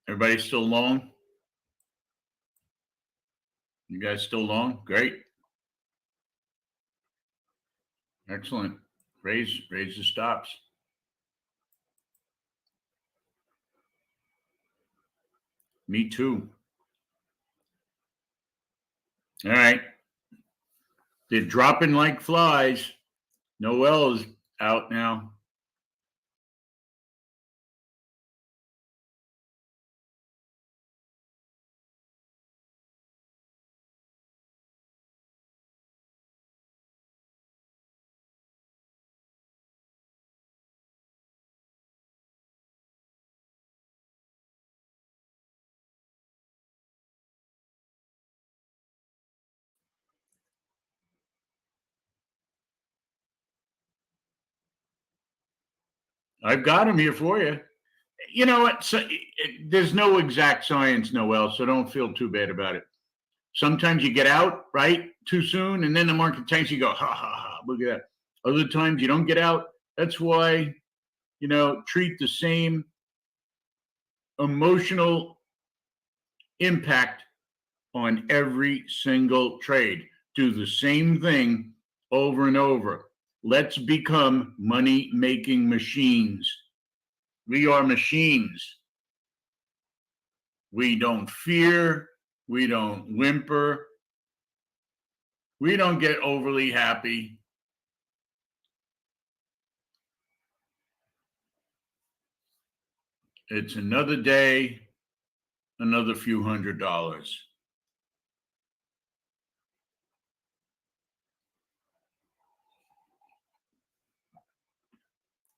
Everybody still long? You guys still long? Great. Excellent. Raise the stops. Me too. All right. They're dropping like flies. Noel is out now. I've got him here for you. You know what? So, there's no exact science, Noel, so don't feel too bad about it. Sometimes you get out, right, too soon, and then the market tanks, you go, ha, ha, ha, look at that. Other times you don't get out. That's why, treat the same emotional impact on every single trade. Do the same thing over and over. Let's become money-making machines. We are machines. We don't fear. We don't whimper. We don't get overly happy. It's another day, another few $100s.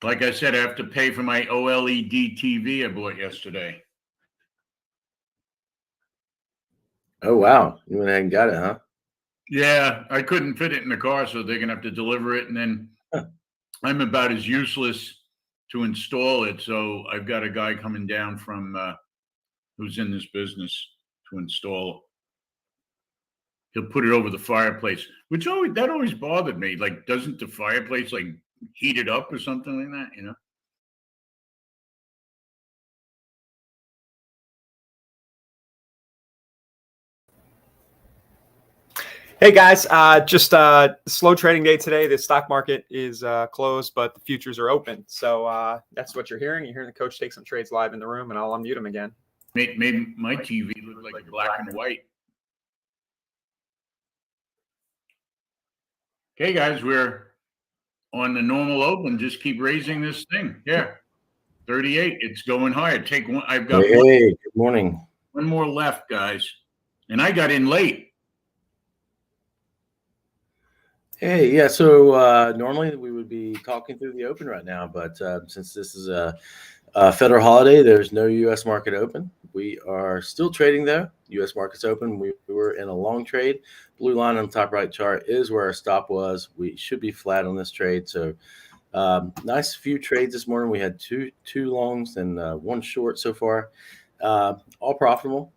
Like I said, I have to pay for my OLED TV I bought yesterday. Oh, wow. You went ahead and got it, huh? Yeah, I couldn't fit it in the car, so they're going to have to deliver it. And then I'm about as useless to install it. So I've got a guy coming down from who's in this business to install. He'll put it over the fireplace, which always bothered me. Like, doesn't the fireplace like heat it up or something like that, Hey guys, just slow trading day today. The stock market is closed, but the futures are open. So that's what you're hearing. You're hearing the coach take some trades live in the room, and I'll unmute him again. Maybe my TV looked like black and white. Okay, guys, we're on the normal open. Just keep raising this thing. Yeah, 38. It's going higher. Take one. I've got Hey, good morning. One more left, guys, and I got in late. Hey, yeah. So normally we would be talking through the open right now, but since this is a federal holiday, there's no U.S. market open. We are still trading though. U.S. market's open. We were in a long trade. Blue line on the top right chart is where our stop was. We should be flat on this trade. So nice few trades this morning. We had two longs and one short so far. All profitable.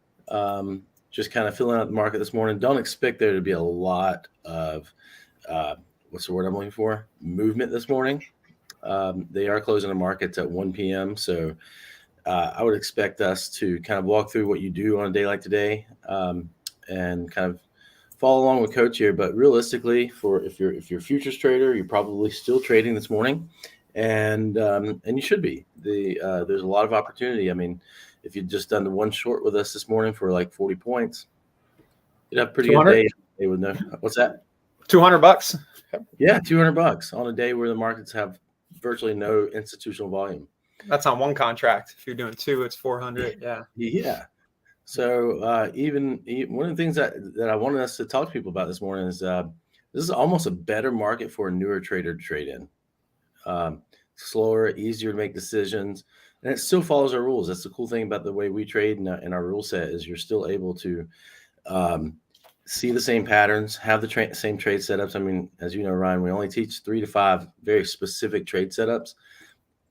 Just kind of filling out the market this morning. Don't expect there to be a lot of what's the word I'm looking for? Movement this morning. They are closing the markets at 1 p.m. So I would expect us to kind of walk through what you do on a day like today and kind of follow along with Coach here. But realistically, if you're a futures trader, you're probably still trading this morning, and you should be. There's a lot of opportunity. I mean, if you'd just done the one short with us this morning for like 40 points, you'd have a pretty good day. They would know. What's that? $200. Yeah, $200 on a day where the markets have virtually no institutional volume. That's on one contract. If you're doing two, it's 400. Yeah. Yeah. So even one of the things that I wanted us to talk to people about this morning is this is almost a better market for a newer trader to trade in. Slower, easier to make decisions, and it still follows our rules. That's the cool thing about the way we trade in our rule set is you're still able to see the same patterns, have the same trade setups. I mean, as you know, Ryan, we only teach 3 to 5 very specific trade setups,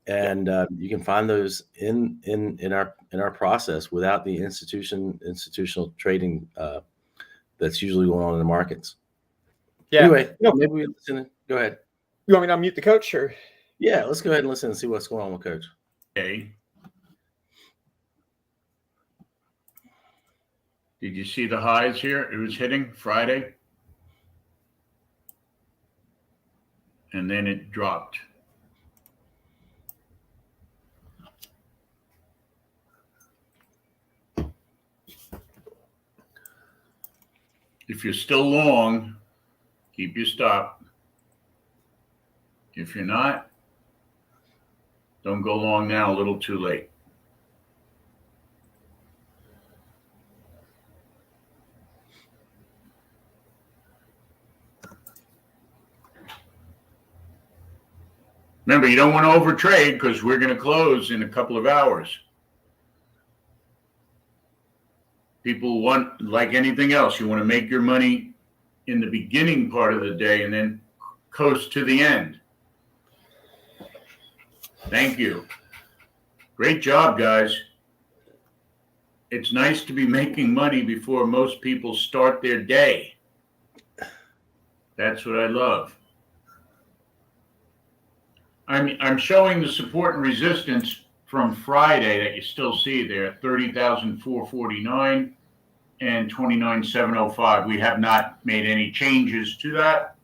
and you can find those in our process without the institutional trading that's usually going on in the markets. Yeah. Anyway, maybe we listen. Go ahead. You want me to unmute the coach, or? Yeah, let's go ahead and listen and see what's going on with Coach. Okay. Did you see the highs here? It was hitting Friday. And then it dropped. If you're still long, keep your stop. If you're not, don't go long now, a little too late. Remember, you don't want to overtrade because we're going to close in a couple of hours. People want, like anything else, you want to make your money in the beginning part of the day and then coast to the end. Thank you. Great job, guys. It's nice to be making money before most people start their day. That's what I love. I'm showing the support and resistance from Friday that you still see there, 30,449 and 29,705. We have not made any changes to that.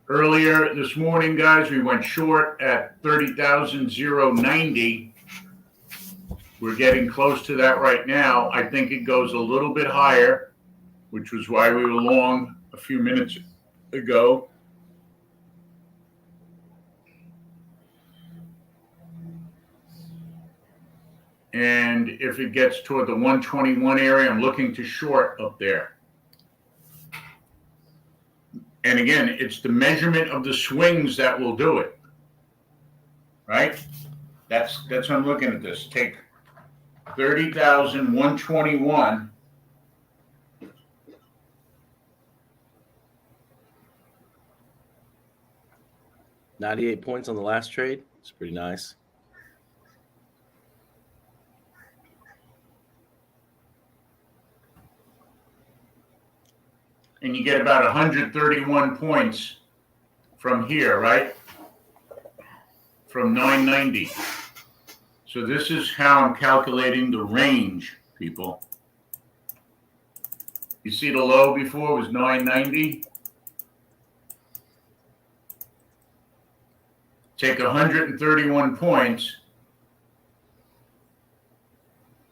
Earlier this morning, guys, we went short at 30,090. We're getting close to that right now. I think it goes a little bit higher, which was why we were long a few minutes ago. And if it gets toward the 121 area, I'm looking to short up there. And again, it's the measurement of the swings that will do it. Right? That's how I'm looking at this. Take 30,121. $98 points on the last trade. It's pretty nice. And you get about 131 points from here, right? From 990. So this is how I'm calculating the range, people. You see the low before was 990? Take 131 points.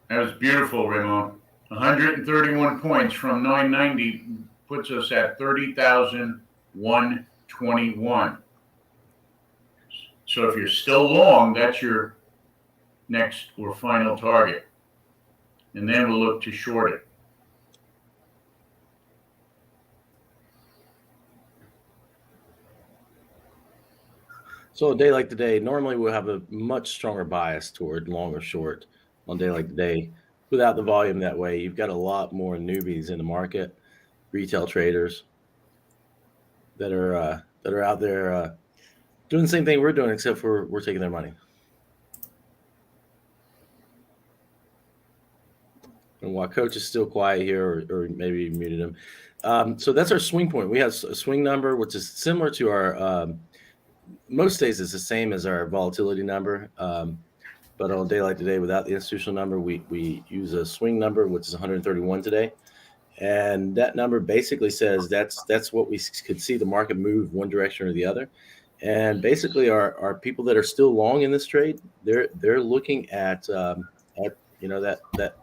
That was beautiful, Ramon. 131 points from 990 puts us at 30,121. So if you're still long, that's your next or final target. And then we'll look to short it. So a day like today, normally we'll have a much stronger bias toward long or short on a day like today. Without the volume that way, you've got a lot more newbies in the market, retail traders that are out there doing the same thing we're doing, except for we're taking their money. And while Coach is still quiet here, or maybe you muted him. So that's our swing point. We have a swing number, which is similar to our most days it's the same as our volatility number. But on a day like today, without the institutional number, we use a swing number, which is 131 today. And that number basically says that's what we could see the market move one direction or the other. And basically our people that are still long in this trade, they're looking at that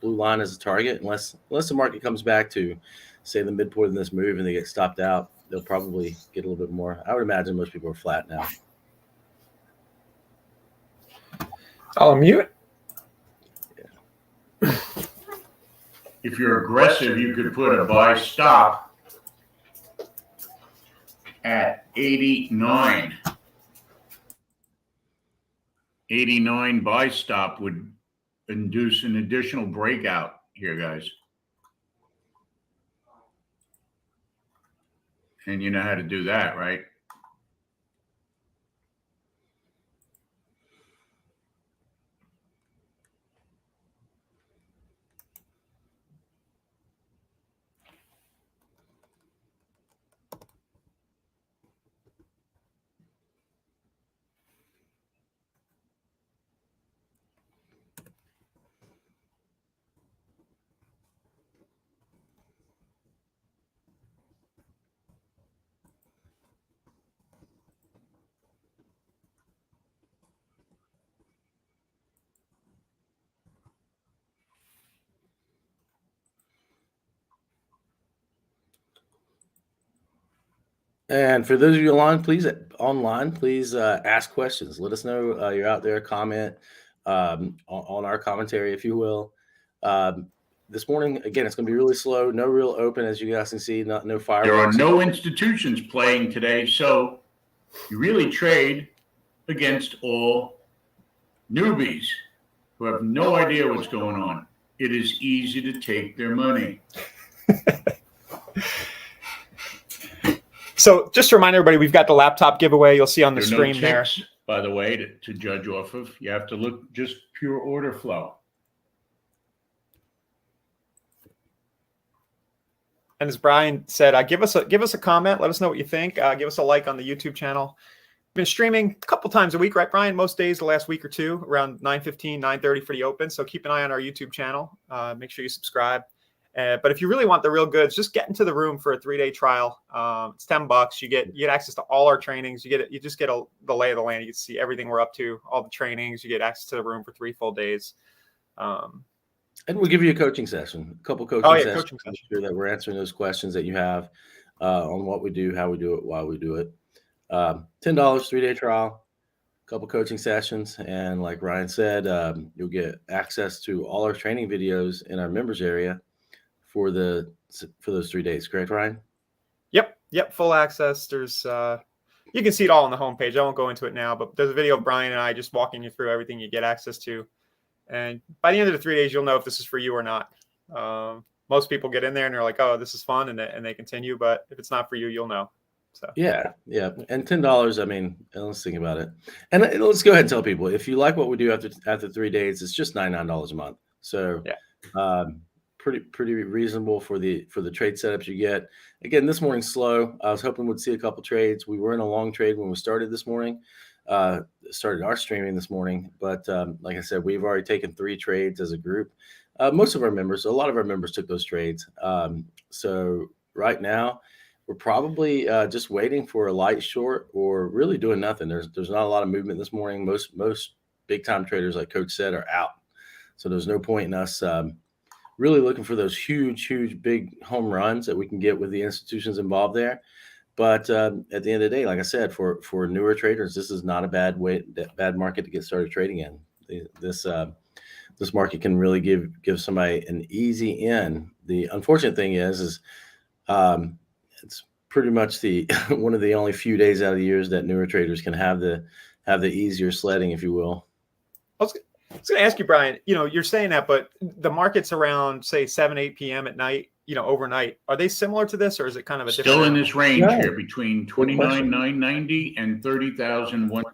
blue line as a target. Unless the market comes back to, say, the midpoint of this move and they get stopped out, they'll probably get a little bit more. I would imagine most people are flat now. I'll unmute. Yeah. If you're aggressive, you could put a buy stop at 89. 89 buy stop would induce an additional breakout here, guys. And you know how to do that, right? And for those of you online, please ask questions. Let us know you're out there. Comment on our commentary, if you will. This morning, again, it's going to be really slow. No real open, as you guys can see. No There are fireworks. no institutions playing today, so you really trade against all newbies who have no idea what's going on. It is easy to take their money. So just to remind everybody, we've got the laptop giveaway. You'll see on the There are no screen there. ticks, by the way, to judge off of. You have to look just pure order flow. And as Brian said, give us a comment. Let us know what you think. Give us a like on the YouTube channel. Been streaming a couple times a week, right, Brian? Most days the last week or two, around 9:15, 9:30 for the open. So keep an eye on our YouTube channel. Make sure you subscribe. But if you really want the real goods, just get into the room for a 3-day trial. It's $10. You get access to all our trainings. You just get the lay of the land. You can see everything we're up to, all the trainings. You get access to the room for 3 full days. And we'll give you a coaching session, a couple coaching sessions. Coaching Make sure that we're answering those questions that you have on what we do, how we do it, why we do it. $10, 3-day trial, a couple coaching sessions. And like Ryan said, you'll get access to all our training videos in our members area for those 3 days. Correct, Ryan? Yep. Full access. There's you can see it all on the homepage. I won't go into it now, but there's a video of Brian and I just walking you through everything you get access to. And by the end of the 3 days, you'll know if this is for you or not. Most people get in there and they're like, "Oh, this is fun," and they continue. But if it's not for you, you'll know. So Yeah. And $10, I mean, let's think about it. And let's go ahead and tell people, if you like what we do after 3 days, it's just $99 a month. So pretty reasonable for the trade setups you get. Again, this morning's slow. I was hoping we'd see a couple trades. We were in a long trade when we started this morning. Started our streaming this morning, but like I said, we've already taken 3 trades as a group. A lot of our members took those trades. So right now we're probably just waiting for a light short or really doing nothing. There's not a lot of movement this morning. Most big time traders, like Coach said, are out. So there's no point in us really looking for those huge big home runs that we can get with the institutions involved there. But at the end of the day, like I said, for newer traders, this is not a bad market to get started trading in. This market can really give somebody an easy in. The unfortunate thing is it's pretty much the one of the only few days out of the years that newer traders can have the easier sledding, if you will. I was going to ask you, Brian. You're saying that, but the markets around, say, 7, 8 p.m. at night, overnight, are they similar to this, or is it kind of a different? Still in this range here between 29,990 and 30,001.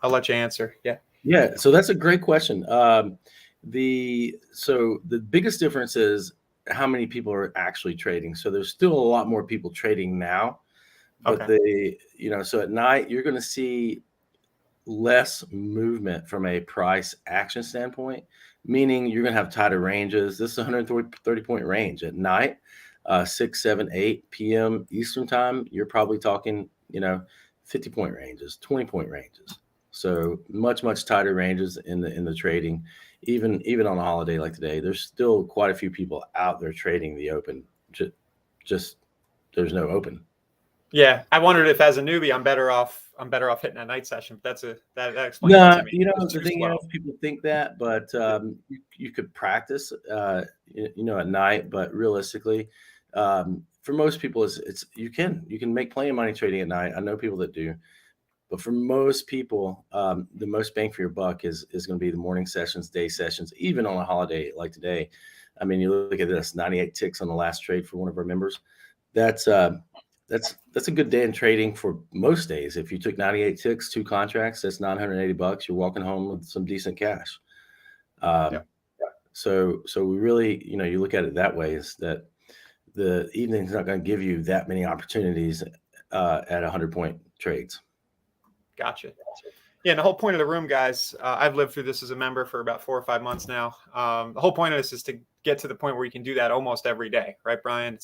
I'll let you answer. Yeah. So that's a great question. So the biggest difference is how many people are actually trading. So there's still a lot more people trading now, but so at night you're going to see less movement from a price action standpoint, meaning you're going to have tighter ranges. This is a 130 point range at night, 6, 7, 8 p.m. Eastern time. You're probably talking, 50 point ranges, 20 point ranges. So much tighter ranges in the trading, even on a holiday like today. There's still quite a few people out there trading the open. Just there's no open. Yeah, I wondered if as a newbie I'm better off hitting a night session. But that explains it to me. The thing is, people think that, but you could practice, at night. But realistically, for most people, it's you can make plenty of money trading at night. I know people that do, but for most people, the most bang for your buck is going to be the morning sessions, day sessions, even on a holiday like today. I mean, you look at this, 98 ticks on the last trade for one of our members. That's a good day in trading for most days. If you took 98 ticks, 2 contracts, that's $980. You're walking home with some decent cash. So we really, you look at it that way, is that the evening's not going to give you that many opportunities at 100-point trades. Gotcha. Yeah, and the whole point of the room, guys, I've lived through this as a member for about 4 or 5 months now. The whole point of this is to get to the point where you can do that almost every day, right, Brian?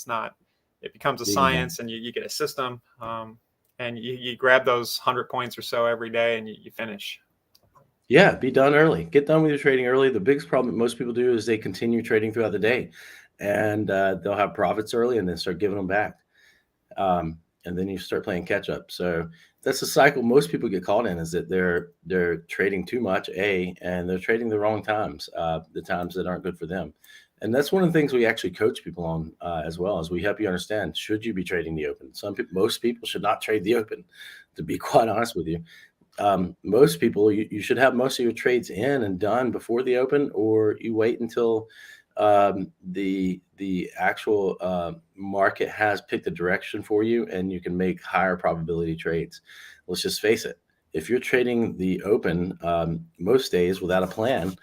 It becomes a science, and you get a system, and you grab those 100 points or so every day, and you finish. Yeah, be done early. Get done with your trading early. The biggest problem that most people do is they continue trading throughout the day, and they'll have profits early and then start giving them back. and then you start playing catch up. So that's the cycle most people get caught in, is that they're trading too much, and they're trading the wrong times, the times that aren't good for them. And that's one of the things we actually coach people on as well, as we help you understand, should you be trading the open? Most people should not trade the open, to be quite honest with you. Most people, you should have most of your trades in and done before the open, or you wait until the actual market has picked a direction for you and you can make higher probability trades. Let's just face it. If you're trading the open most days without a plan,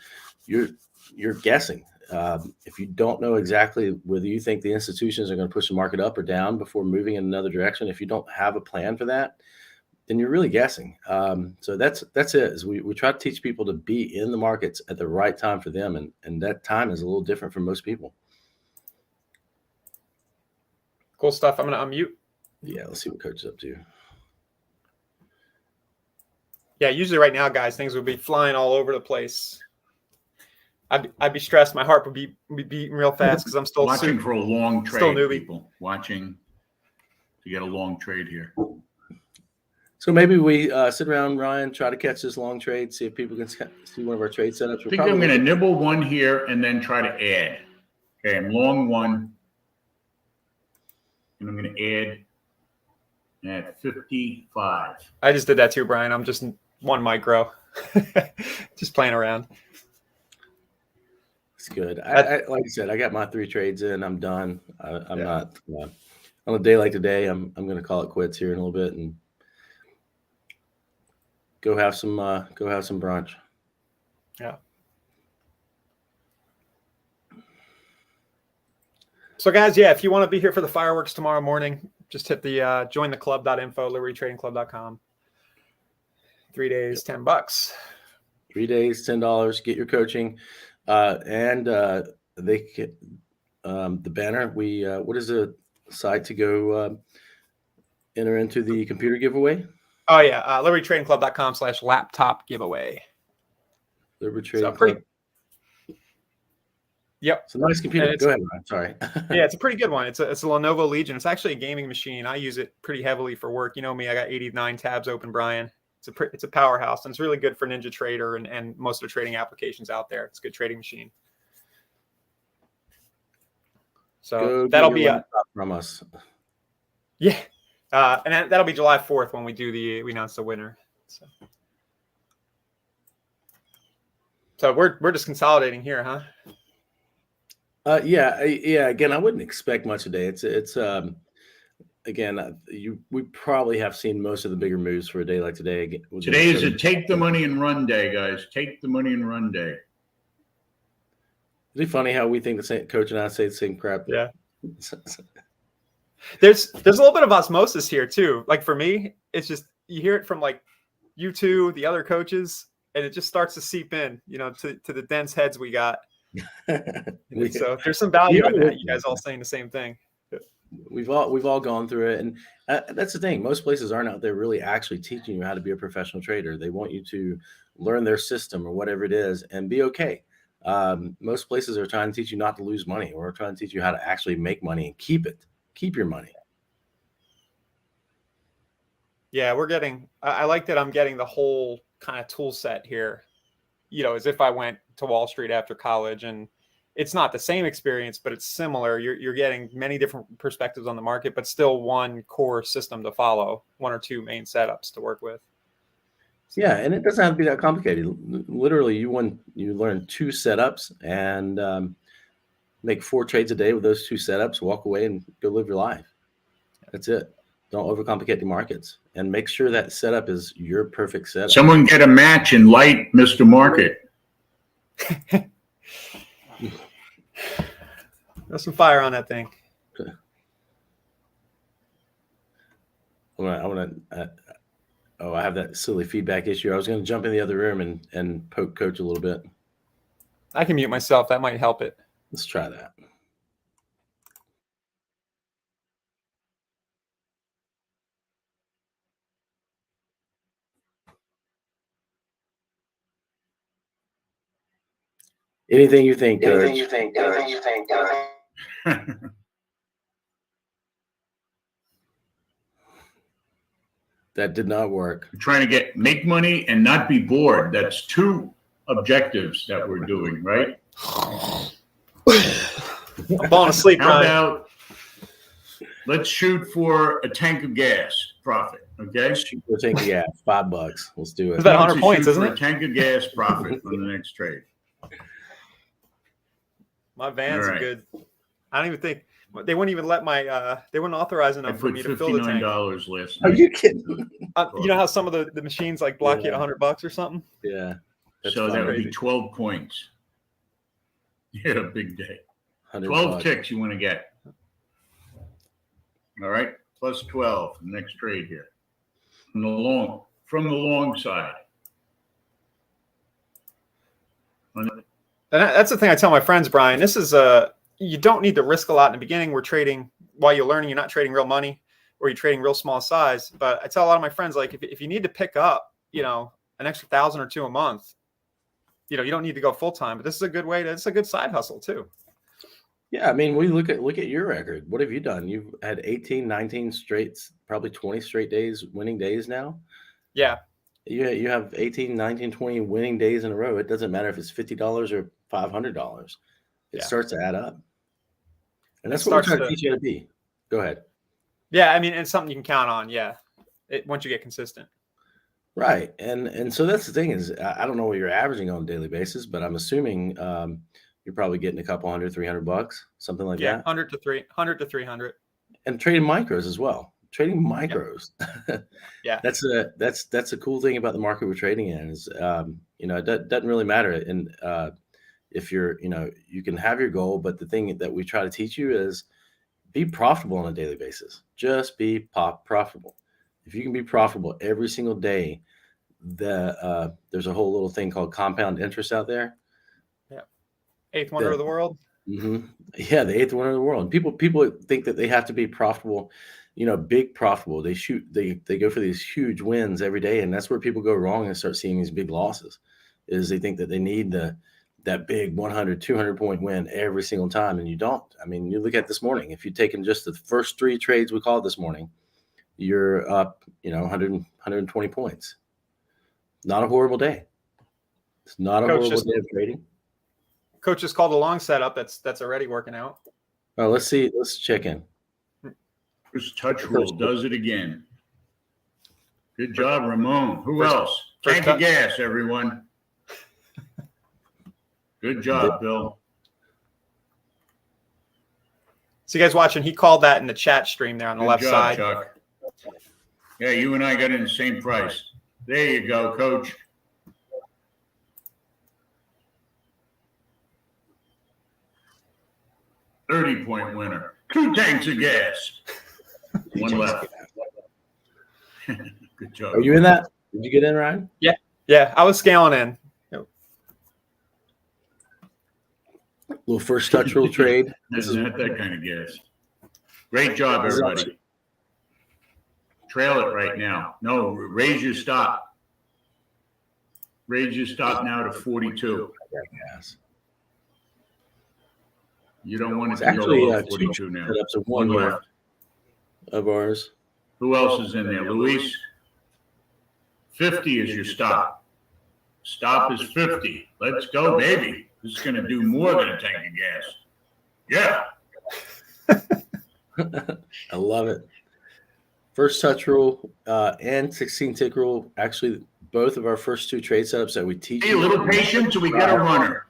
you're guessing. If you don't know exactly whether you think the institutions are going to push the market up or down before moving in another direction, if you don't have a plan for that, then you're really guessing. So that's it. Is we try to teach people to be in the markets at the right time for them, and that time is a little different for most people. Cool stuff. I'm gonna unmute. Yeah, let's see what Coach is up to. Yeah, usually right now, guys, things would be flying all over the place. I'd be stressed. My heart would be beating real fast because I'm still watching for a long trade. Still newbie. People watching to get a long trade here. So maybe we sit around, Ryan, try to catch this long trade, see if people can see one of our trade setups. I think I'm going to nibble one here and then try to add. Okay, I'm long one, and I'm going to add at 55. I just did that too, Brian. I'm just one micro, just playing around. It's good. I like I said, I got my 3 trades in. I'm done. I'm not on a day like today. I'm going to call it quits here in a little bit and go have some brunch. Yeah. So guys, if you want to be here for the fireworks tomorrow morning, just hit the jointheclub.info, libertytradingclub.com. 3 days, $10. 3 days, $10. Get your coaching, and they get the banner. We what is the site to go enter into the computer giveaway? Oh yeah, libertytradingclub.com/laptop giveaway. Liberty So Trading Club. Yep. It's a nice computer. Go ahead, Ryan. Sorry. Yeah, it's a pretty good one. It's a Lenovo Legion. It's actually a gaming machine. I use it pretty heavily for work. You know me, I got 89 tabs open, Brian. It's a powerhouse, and it's really good for NinjaTrader and most of the trading applications out there. It's a good trading machine. So that'll be from us. Yeah. And that'll be July 4th when we announce the winner. So we're just consolidating here, huh? Yeah. Again, I wouldn't expect much today. It's again, we probably have seen most of the bigger moves for a day like today. Today is a take the money and run day, guys. Take the money and run day. Isn't it funny how we think the same coach and I say the same crap? Yeah. There's a little bit of osmosis here too. Like for me, it's just you hear it from like you two, the other coaches, and it just starts to seep in, to the dense heads we got. So there's some value in that. You guys all saying the same thing. We've all gone through it, and that's the thing. Most places aren't out there really actually teaching you how to be a professional trader. They want you to learn their system or whatever it is and be okay. Most places are trying to teach you not to lose money, or trying to teach you how to actually make money and keep your money. Yeah, I like that I'm getting the whole kind of tool set here, as if I went to Wall Street after college, and it's not the same experience, but it's similar. You're getting many different perspectives on the market, but still one core system to follow, 1 or 2 main setups to work with. Yeah, and it doesn't have to be that complicated. Literally, you learn 2 setups and make 4 trades a day with those 2 setups, walk away and go live your life. That's it. Don't overcomplicate the markets, and make sure that setup is your perfect setup. Someone get a match and light Mr. Market. There's some fire on that thing. Okay. I have that silly feedback issue. I was going to jump in the other room and poke Coach a little bit. I can mute myself. That might help it. Let's try that. Anything you think, Coach? Anything you think, Coach? That did not work. We're trying to make money and not be bored. That's two objectives that we're doing, right? I'm falling asleep, How Brian. about let's shoot for a tank of gas profit, okay? We'll take the gas, $5. Let's do It's it. about 100 Let's points, shoot isn't for it? a tank of gas profit on the next trade. My vans All are right. good. I don't even think they wouldn't even let my they wouldn't authorize I enough for put me to fill the tank. $59 last Are night. you kidding? You know how some of the machines like block you at $100 or something? Yeah. That's So that fine. would be crazy. 12 points. You had a big day. 100 12 bucks. ticks you want to get. All right, plus 12, next trade here. From the long side. And that's the thing I tell my friends, Brian. This is you don't need to risk a lot in the beginning. We're trading while you're learning. You're not trading real money, or you're trading real small size. But I tell a lot of my friends, like, if you need to pick up, an extra 1,000 or 2 a month, you don't need to go full time. But this is a good way to. It's a good side hustle too. Yeah, I mean, we look at your record. What have you done? You've had 18, 19 straight, probably 20 straight days, winning days now. Yeah. You have 18, 19, 20 winning days in a row. It doesn't matter if it's $50 or $500. It Yeah. starts to add up. And that's It what we're starts trying to to- teach you to be. Go ahead. Yeah. I mean, it's something you can count on. Yeah. Once you get consistent. Right. And so that's the thing is, I don't know what you're averaging on a daily basis, but I'm assuming you're probably getting a couple $100, $300, something like Yeah. that. 100 to 300. And trading micros as well. Trading micros. Yeah. That's a cool thing about the market we're trading in is, it doesn't really matter. And if you're, you can have your goal, but the thing that we try to teach you is be profitable on a daily basis. Just be profitable. If you can be profitable every single day, there's a whole little thing called compound interest out there. Yeah. Eighth wonder of the world. Mm-hmm. Yeah, the eighth wonder of the world. And people think that they have to be profitable, big profitable. They go for these huge wins every day, and that's where people go wrong and start seeing these big losses. Is they think that they need that big 100, 200 point win every single time, and you don't. I mean, you look at this morning. If you've taken just the first 3 trades we called this morning, you're up, 100, 120 points. Not a horrible day. It's not a horrible day of trading. Coach just called a long setup that's already working out. Oh, let's see. Let's check in. First touch rule does it again. Good job, Ramon. Who First- else? first Tank touch. of gas, everyone. Good job, Bill. So you guys watching? He called that in the chat stream there on the Good left job, side. Chuck. Yeah, you and I got in the same price. There you go, Coach. $30-point winner. 2 tanks of gas. One left. Good job. Are you in that? Did you get in, Ryan? Yeah, I was scaling in. Little first touch rule trade. This is not that kind of gas. Great job, everybody. Trail it right now. No, raise your stop. Raise your stop now to 42. Gas. You don't want it It's to go actually below 2 42 now. setups of One one left. of ours. Who else is in there? Luis? 50 is your stop. Stop is 50. Let's go, baby. This is going to do more than a tank of gas. Yeah. I love it. First touch rule and 16 tick rule. Actually, both of our first 2 trade setups that we teach. Hey, a little patience and we get a runner.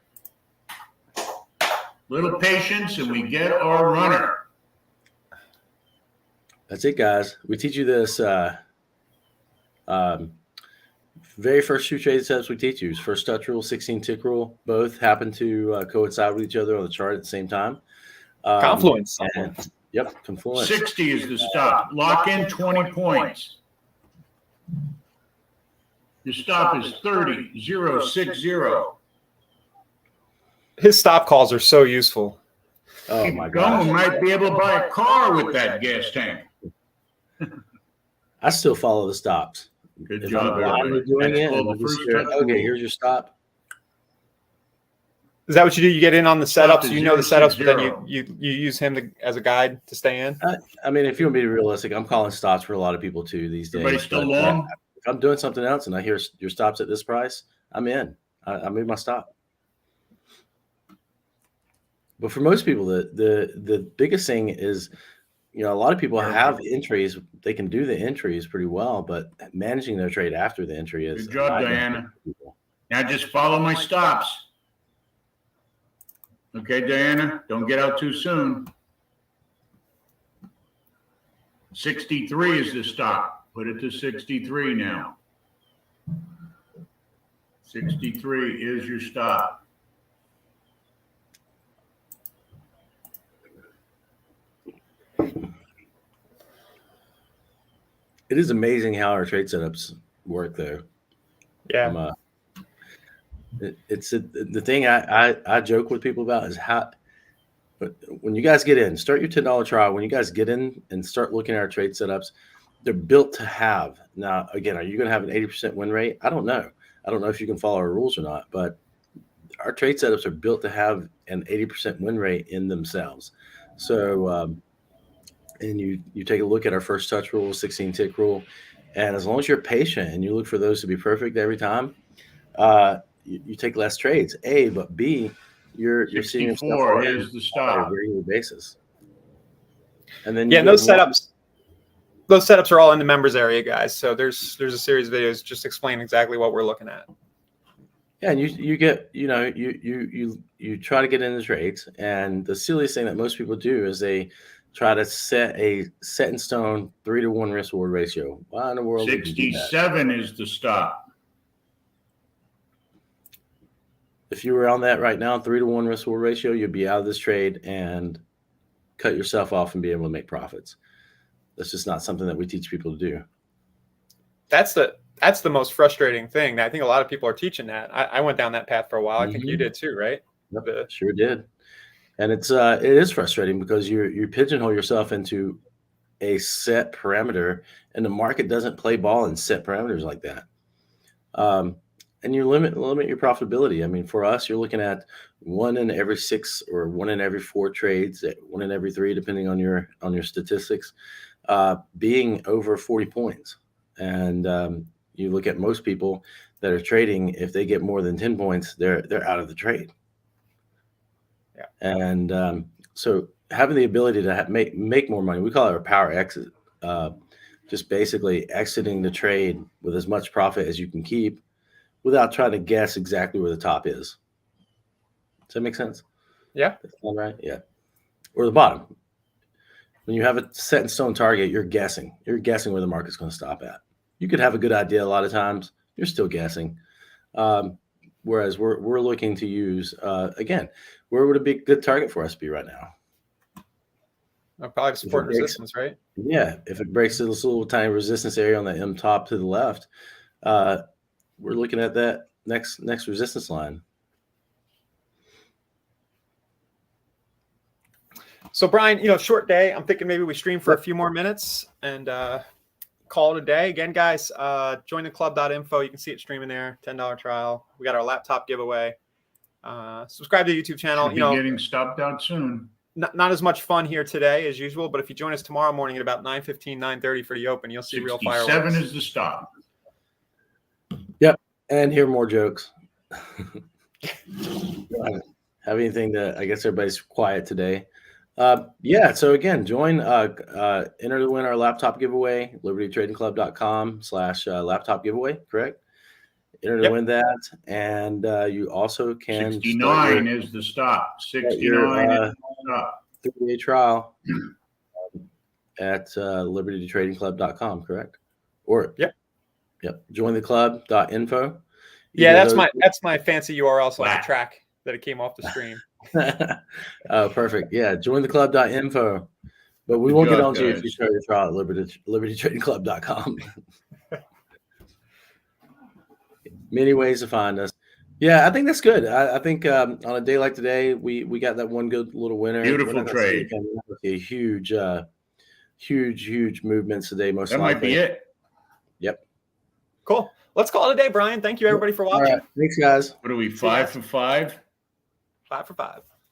Little patience and we get our runner. That's it, guys. We teach you this. Very first 2 trade setups we teach you is first touch rule, 16 tick rule. Both happen to coincide with each other on the chart at the same time. Confluence. Yep, confluence. 60 is the stop. Lock in 20 points. Your stop is 30-0-6-0. His stop calls are so useful. Oh Keep my going. god! Might be able to buy a car with that gas tank. I still follow the stops. Good If job, I'm blindly everybody. doing That's it, called and the just first share, touch okay, rule. here's your stop. Is that what you do? You get in on the Stop setups, is you know the setups, but then 060. you use him as a guide to stay in. I mean, if you want to be realistic, I'm calling stops for a lot of people too these days. Everybody still but, long? if I'm doing something else and I hear your stops at this price, I'm in. I move my stop. But for most people, the biggest thing is, a lot of people have entries. They can do the entries pretty well, but managing their trade after the entry is Good job, a nightmare Diana. for people. Now just follow my stops. Okay, Diana, don't get out too soon. 63 is the stop. Put it to 63 now. 63 is your stop. It is amazing how our trade setups work, though. Yeah. It's the thing I joke with people about is how, but when you guys get in, start your $10 trial. When you guys get in and start looking at our trade setups, they're built to have. Now, again, are you going to have an 80% win rate? I don't know. I don't know if you can follow our rules or not, but our trade setups are built to have an 80% win rate in themselves. So, and you take a look at our first touch rule, 16 tick rule, and as long as you're patient and you look for those to be perfect every time, you take less trades. A, but B, you're seeing yourself 64 is the on a stop. regular basis. And then Those setups are all in the members area, guys. So there's a series of videos just explaining exactly what we're looking at. Yeah, and you get, you try to get into trades, and the silliest thing that most people do is they try to set a set in stone 3-to-1 risk reward ratio. Why in the world would you do that? 67 is the stop. If you were on that right now, 3-to-1 risk reward ratio, you'd be out of this trade and cut yourself off and be able to make profits. That's just not something that we teach people to do. That's the most frustrating thing. I think a lot of people are teaching that. I went down that path for a while. I think you did too, right? Yep, sure did. And it is frustrating because you pigeonhole yourself into a set parameter, and the market doesn't play ball in set parameters like that. And you limit your profitability. I mean, for us, you're looking at 1 in every 6 or 1 in every 4 trades, 1 in every 3, depending on your statistics, being over 40 points. And you look at most people that are trading, if they get more than 10 points, they're out of the trade. Yeah. And so having the ability to make more money, we call it a power exit, just basically exiting the trade with as much profit as you can keep without trying to guess exactly where the top is. Does that make sense? Yeah. That's all right. Yeah. Or the bottom. When you have a set in stone target, you're guessing. You're guessing where the market's going to stop at. You could have a good idea a lot of times. You're still guessing. Whereas we're looking to use, again, where would a big good target for us be right now? Probably support and resistance, right? Yeah. If it breaks this little tiny resistance area on the M top to the left, we're looking at that next resistance line. So Brian, short day. I'm thinking maybe we stream for a few more minutes and call it a day. Again, guys, join the club.info. You can see it streaming there. $10 trial. We got our laptop giveaway. Subscribe to the YouTube channel. Should be getting stopped out soon. Not as much fun here today as usual, but if you join us tomorrow morning at about 9:15, 9:30 for the open, you'll see real fireworks. 7 is the stop. Yep. And hear more jokes. Have anything to, I guess everybody's quiet today. Yeah. So again, join, enter to win our laptop giveaway, libertytradingclub.com/laptop giveaway, correct? Enter to win that. And you also can 69 is the stop. 69 is the stop. 3-day trial at libertytradingclub.com, correct? Or Yep. Join the club.info. Yeah, that's my fancy URL so I can track that it came off the stream. Oh, perfect. Yeah, join the club.info. But we won't get on to you if you start your trial at libertytradingclub.com. Many ways to find us. Yeah, I think that's good. I think on a day like today, we got that one good little winner. Beautiful trade. A huge movements today. Most that likely. Might be it. Yep. Cool. Let's call it a day, Brian. Thank you, everybody, for watching. All right. Thanks, guys. What are we, 5 for 5? 5 for 5.